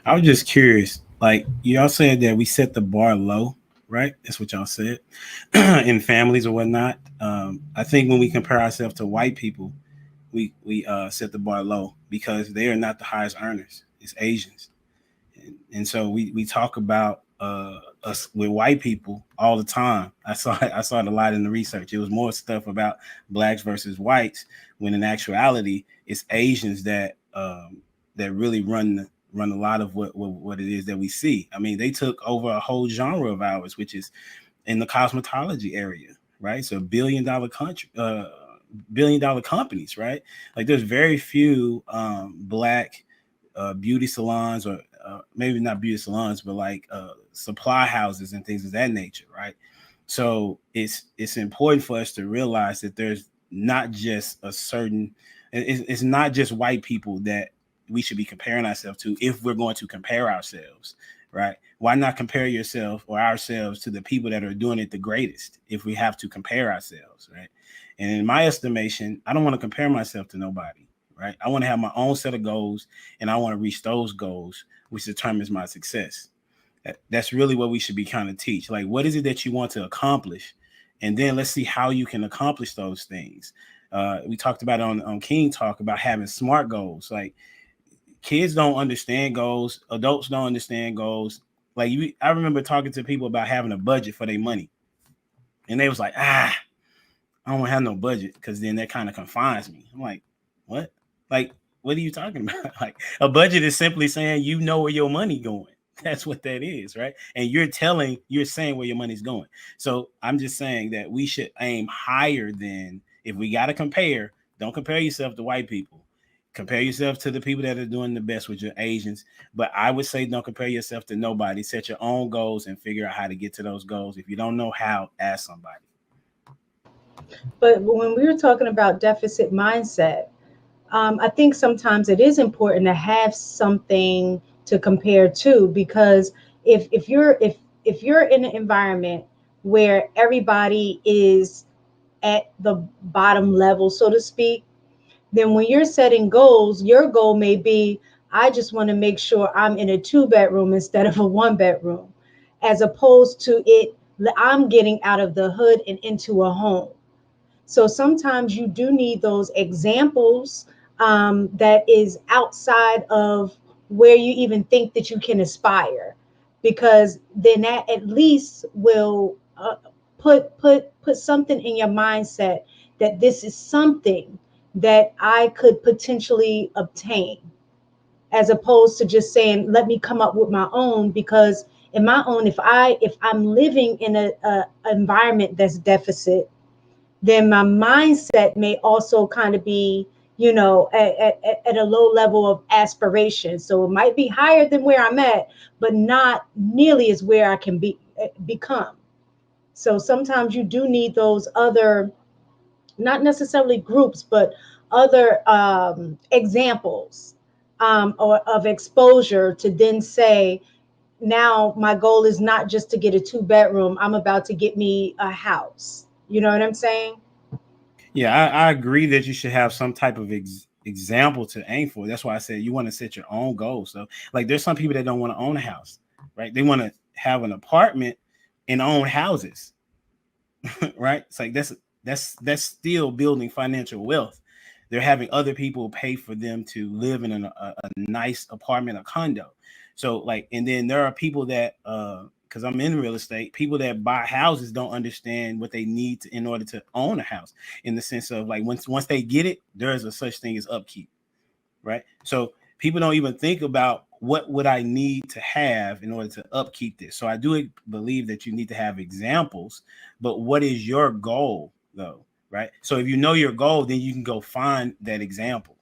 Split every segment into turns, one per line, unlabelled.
I was just curious. Like y'all said that we set the bar low, right? That's what y'all said in families or whatnot. I think when we compare ourselves to white people, we set the bar low because they are not the highest earners. It's Asians, and so we talk about us with white people all the time. I saw it a lot in the research. It was more stuff about blacks versus whites, when in actuality it's Asians that really run a lot of what it is that we see. I mean, they took over a whole genre of ours, which is in the cosmetology area, right? So billion-dollar country. Billion-dollar companies, right? Like there's very few black beauty salons, or maybe not beauty salons, but like supply houses and things of that nature, right? So it's important for us to realize that there's not just a certain, it's not just white people that we should be comparing ourselves to if we're going to compare ourselves, right? Why not compare yourself or ourselves to the people that are doing it the greatest if we have to compare ourselves, right? And in my estimation, I don't want to compare myself to nobody, right? I want to have my own set of goals, and I want to reach those goals, which determines my success. That's really what we should be kind of teach. Like, what is it that you want to accomplish? And then let's see how you can accomplish those things. We talked about on King Talk about having SMART goals. Like, kids don't understand goals, adults don't understand goals. Like, I remember talking to people about having a budget for their money, and they was like, I don't have no budget because then that kind of confines me. I'm like, what? Like, what are you talking about? Like, a budget is simply saying you know where your money going. That's what that is, right? And you're saying where your money's going. So I'm just saying that we should aim higher than, if we got to compare, don't compare yourself to white people. Compare yourself to the people that are doing the best, with your Asians. But I would say don't compare yourself to nobody. Set your own goals and figure out how to get to those goals. If you don't know how, ask somebody.
But when we were talking about deficit mindset, I think sometimes it is important to have something to compare to, because if you're in an environment where everybody is at the bottom level, so to speak, then when you're setting goals, your goal may be, I just want to make sure I'm in a two-bedroom instead of a one-bedroom, as opposed to it, I'm getting out of the hood and into a home. So sometimes you do need those examples, that is outside of where you even think that you can aspire, because then that at least will put something in your mindset that this is something that I could potentially obtain, as opposed to just saying, let me come up with my own. Because in my own, if I'm living in a environment that's deficit, then my mindset may also kind of be, at a low level of aspiration. So it might be higher than where I'm at, but not nearly as where I can become. So sometimes you do need those other, not necessarily groups, but other examples, or of exposure, to then say, now my goal is not just to get a two-bedroom, I'm about to get me a house. You know what I'm saying?
Yeah, I agree that you should have some type of example to aim for. That's why I said you want to set your own goals. So, like, there's some people that don't want to own a house, right? They want to have an apartment and own houses, right? It's like that's still building financial wealth. They're having other people pay for them to live in a nice apartment, a condo. So, like, and then there are people that because I'm in real estate, people that buy houses don't understand what they need in order to own a house, in the sense of, like, once they get it, there is a such thing as upkeep, right? So people don't even think about what would I need to have in order to upkeep this. So I do believe that you need to have examples, but what is your goal though, right? So if you know your goal, then you can go find that example.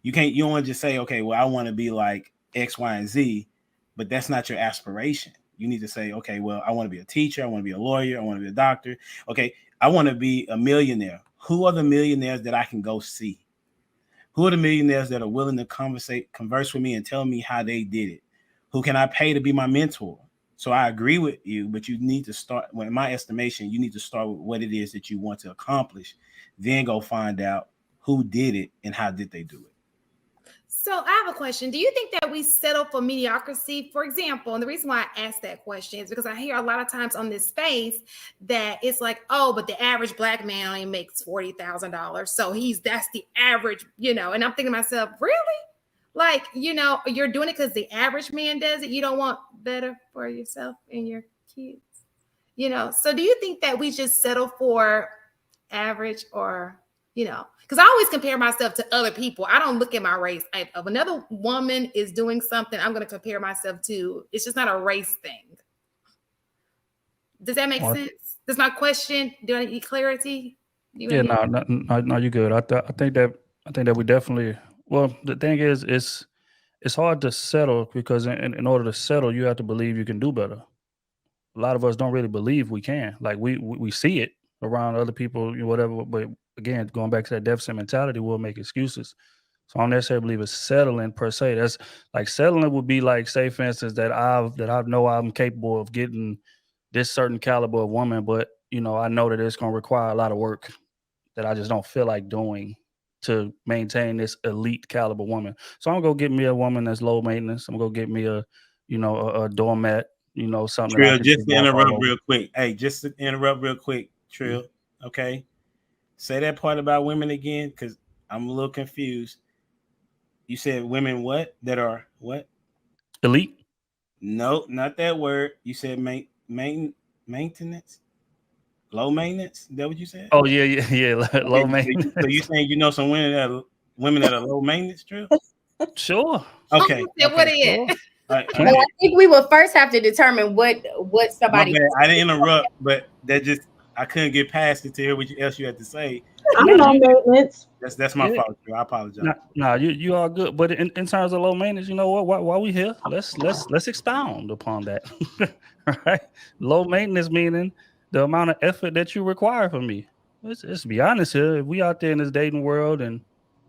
You don't want to just say, okay, well, I want to be like X, Y, and Z, but that's not your aspiration. You need to say, okay, well, I want to be a teacher, I want to be a lawyer, I want to be a doctor. Okay, I want to be a millionaire. Who are the millionaires that I can go see? Who are the millionaires that are willing to converse with me and tell me how they did it? Who can I pay to be my mentor? So I agree with you, but you need to start, well, in my estimation, you need to start with what it is that you want to accomplish, then go find out who did it and how did they do it.
So I have a question. Do you think that we settle for mediocrity? For example, and the reason why I asked that question is because I hear a lot of times on this space that it's like, oh, but the average Black man only makes $40,000. So that's the average, and I'm thinking to myself, really? Like, you're doing it because the average man does it. You don't want better for yourself and your kids, So do you think that we just settle for average or, because I always compare myself to other people. I don't look at my race. If another woman is doing something, I'm going to compare myself to. It's just not a race thing. Does that make sense? Does my question, do I need clarity?
Yeah, no, you're good. I think that we definitely. Well, the thing is, it's hard to settle because in order to settle, you have to believe you can do better. A lot of us don't really believe we can. Like we see it around other people, whatever. But again, going back to that deficit mentality, we'll make excuses. So I don't necessarily believe it's settling per se. That's like settling would be like, say, for instance, that I know I'm capable of getting this certain caliber of woman, but I know that it's going to require a lot of work that I just don't feel like doing to maintain this elite caliber woman. So I'm gonna go get me a woman that's low maintenance. I'm gonna go get me a doormat, something that I
Trill,
can
just
just
to
walk all
interrupt
over.
real quick. Hey, just to interrupt real quick, Trill. Okay. Say that part about women again, because I'm a little confused. You said women what? That are what?
Elite?
No, not that word. You said maintenance? Low maintenance? Is that what you said?
Oh yeah.
Okay,
Low
so you
maintenance.
saying some women that are low maintenance, Trill?
Sure.
Okay,
What
okay.
are
Sure.
you?
All
But
right.
I think we will first have to determine what
My
somebody.
bad. I didn't interrupt, but I couldn't get past it to hear what else you had to say.
I'm
Nah,
low maintenance.
That's my
yeah.
fault, Trill. I apologize.
Nah, you are good. But in terms of low maintenance, you know what? While we here, let's expound upon that. Right? Low maintenance meaning the amount of effort that you require from me. Let's be honest here. If we out there in this dating world and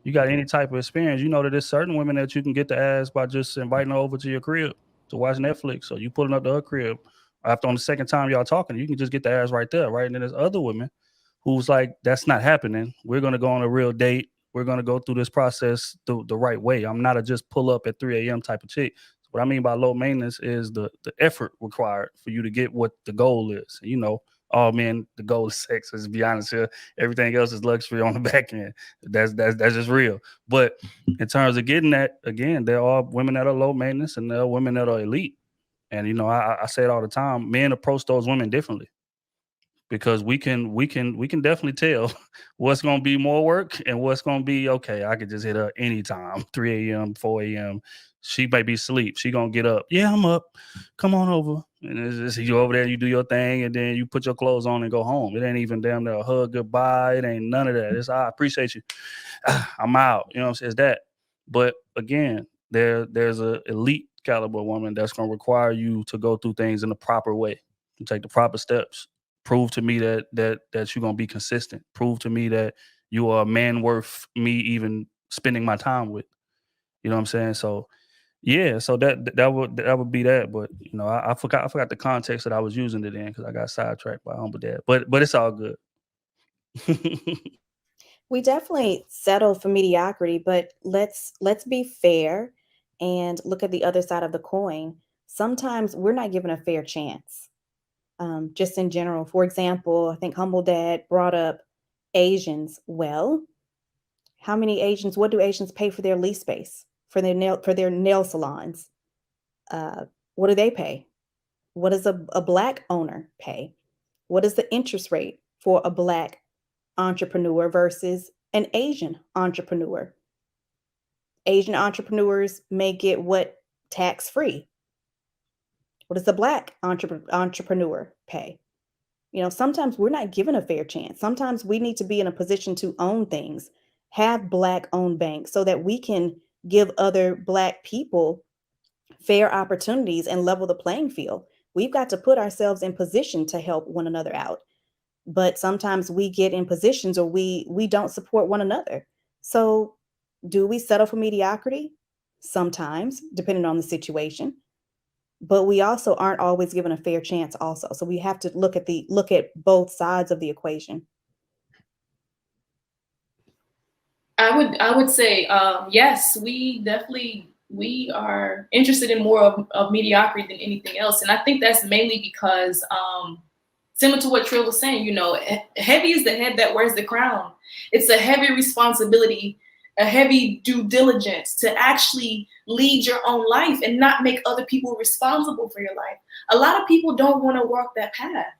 you got any type of experience, you know that there's certain women that you can get the ass by just inviting her over to your crib to watch Netflix. So you pulling up to her crib. After on the second time y'all talking, you can just get the ass right there, right? And then there's other women who's like, that's not happening. We're gonna go on a real date. We're gonna go through this process the right way. I'm not a just pull up at 3 a.m. type of chick. So what I mean by low maintenance is the effort required for you to get what the goal is. Oh man, the goal is sex. Let's be honest here. Everything else is luxury on the back end. That's just real. But in terms of getting that, again, there are women that are low maintenance and there are women that are elite. And I say it all the time. Men approach those women differently because we can definitely tell what's going to be more work and what's going to be okay. I could just hit her anytime, 3 a.m., 4 a.m. She may be asleep. She gonna get up. Yeah, I'm up. Come on over. And it's just you over there, you do your thing, and then you put your clothes on and go home. It ain't even damn near a hug goodbye. It ain't none of that. It's I appreciate you. I'm out. You know what I'm saying? It's that. But again, there's a elite caliber woman that's gonna require you to go through things in the proper way, to take the proper steps. Prove to me that you're gonna be consistent. Prove to me that you are a man worth me even spending my time with. You know what I'm saying? So yeah, so that would be that. But I forgot the context that I was using it in because I got sidetracked by humble dad. But it's all good.
We definitely settle for mediocrity, but let's be fair and look at the other side of the coin. Sometimes we're not given a fair chance. Just in general, for example, I think humble dad brought up Asians. Well, how many Asians? What do Asians pay for their lease space for their nail salons? Uh, what do they pay? What does a black owner pay? What is the interest rate for a black entrepreneur versus an Asian entrepreneur? Asian entrepreneurs may get what tax free. What does the black entrepreneur pay? Sometimes we're not given a fair chance. Sometimes we need to be in a position to own things, have black owned banks so that we can give other black people fair opportunities and level the playing field. We've got to put ourselves in position to help one another out. But sometimes we get in positions or we don't support one another. So do we settle for mediocrity? Sometimes, depending on the situation. But we also aren't always given a fair chance also. So we have to look at both sides of the equation.
I would say yes, we are interested in more of mediocrity than anything else, and I think that's mainly because similar to what Trill was saying, you know, heavy is the head that wears the crown. It's a heavy responsibility, a heavy due diligence to actually lead your own life and not make other people responsible for your life. A lot of people don't want to walk that path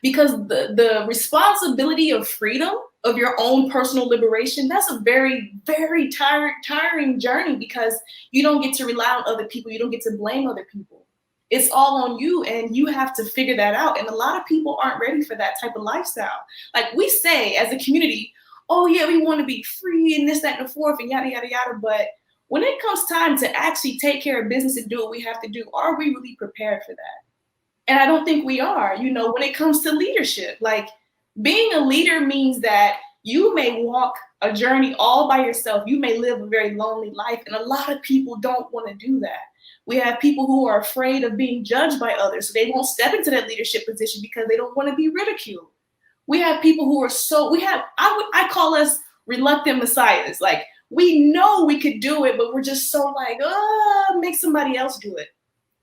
because the responsibility of freedom, of your own personal liberation, that's a very, very tiring journey because you don't get to rely on other people. You don't get to blame other people. It's all on you, and you have to figure that out. And a lot of people aren't ready for that type of lifestyle. Like we say as a community, oh yeah, we want to be free and this, that, and the fourth, and yada, yada, yada. But when it comes time to actually take care of business and do what we have to do, are we really prepared for that? And I don't think we are. You know, when it comes to leadership, like being a leader means that you may walk a journey all by yourself. You may live a very lonely life, and a lot of people don't want to do that. We have people who are afraid of being judged by others, so they won't step into that leadership position because they don't want to be ridiculed. We have people who are I call us reluctant messiahs. Like we know we could do it, but we're just so like, make somebody else do it.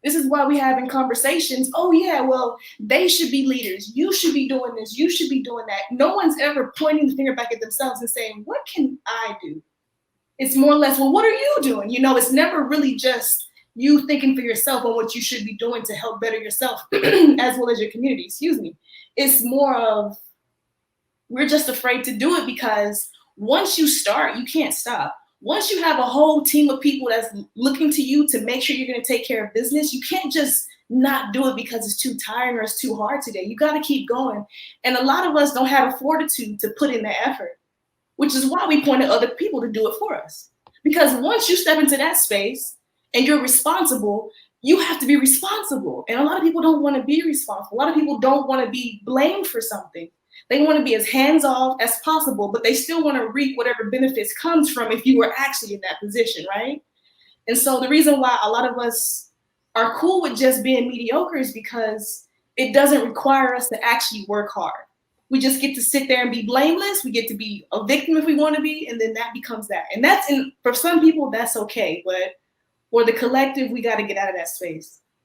This is why we have in conversations, oh yeah, well, they should be leaders. You should be doing this. You should be doing that. No one's ever pointing the finger back at themselves and saying, what can I do? It's more or less, well, what are you doing? You know, it's never really just you thinking for yourself on what you should be doing to help better yourself as well as your community, excuse me. It's more of, we're just afraid to do it because once you start, you can't stop. Once you have a whole team of people that's looking to you to make sure you're going to take care of business, you can't just not do it because it's too tiring or it's too hard today. You got to keep going. And a lot of us don't have a fortitude to put in the effort, which is why we point at other people to do it for us. Because once you step into that space and you're responsible, you have to be responsible. And a lot of people don't want to be responsible. A lot of people don't want to be blamed for something. They want to be as hands-off as possible, but they still want to reap whatever benefits comes from if you were actually in that position, right? And so the reason why a lot of us are cool with just being mediocre is because it doesn't require us to actually work hard. We just get to sit there and be blameless. We get to be a victim if we want to be, and then that becomes that. And for some people, that's okay. But for the collective, we got to get out of that space.